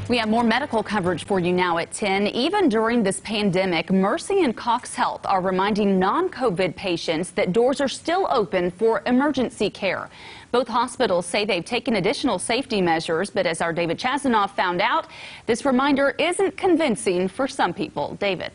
We have more medical coverage for you now at 10. Even during this pandemic, Mercy and CoxHealth are reminding non-COVID patients that doors are still open for emergency care. Both hospitals say they've taken additional safety measures, but as our David Chazanoff found out, this reminder isn't convincing for some people. David.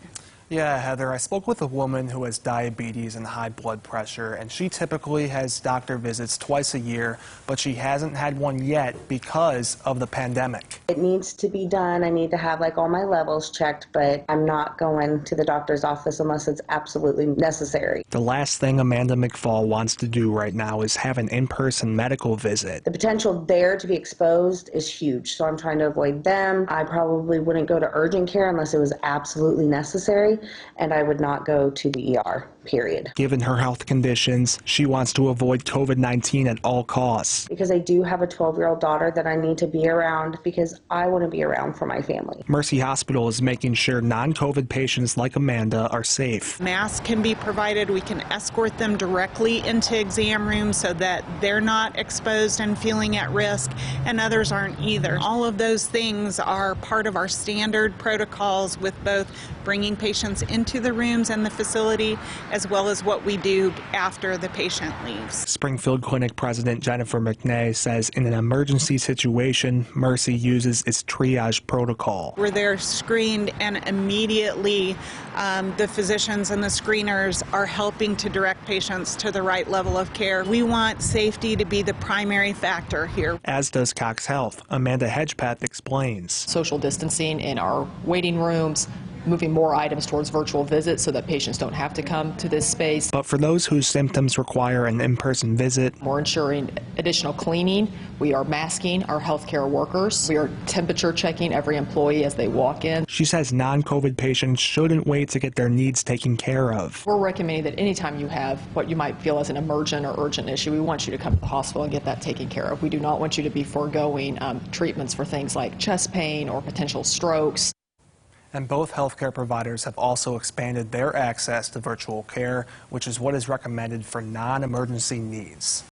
Yeah, Heather, I spoke with a woman who has diabetes and high blood pressure, and she typically has doctor visits twice a year, but she hasn't had one yet because of the pandemic. It needs to be done. I need to have all my levels checked, but I'm not going to the doctor's office unless it's absolutely necessary. The last thing Amanda McFall wants to do right now is have an in-person medical visit. The potential there to be exposed is huge, so I'm trying to avoid them. I probably wouldn't go to urgent care unless it was absolutely necessary. And I would not go to the ER, period. Given her health conditions, she wants to avoid COVID-19 at all costs. Because I do have a 12-year-old daughter that I need to be around because I want to be around for my family. Mercy Hospital is making sure non-COVID patients like Amanda are safe. Masks can be provided. We can escort them directly into exam rooms so that they're not exposed and feeling at risk, and others aren't either. All of those things are part of our standard protocols with both bringing patients into the rooms and the facility, as well as what we do after the patient leaves. Springfield Clinic President Jennifer McNay says in an emergency situation, Mercy uses its triage protocol. Where they're screened and immediately the physicians and the screeners are helping to direct patients to the right level of care. We want safety to be the primary factor here. As does CoxHealth. Amanda Hedgepeth explains. Social distancing in our waiting rooms, moving more items towards virtual visits so that patients don't have to come to this space. But for those whose symptoms require an in-person visit, we're ensuring additional cleaning. We are masking our healthcare workers. We are temperature checking every employee as they walk in. She says non-COVID patients shouldn't wait to get their needs taken care of. We're recommending that anytime you have what you might feel as an emergent or urgent issue, we want you to come to the hospital and get that taken care of. We do not want you to be foregoing treatments for things like chest pain or potential strokes. And both healthcare providers have also expanded their access to virtual care, which is what is recommended for non-emergency needs.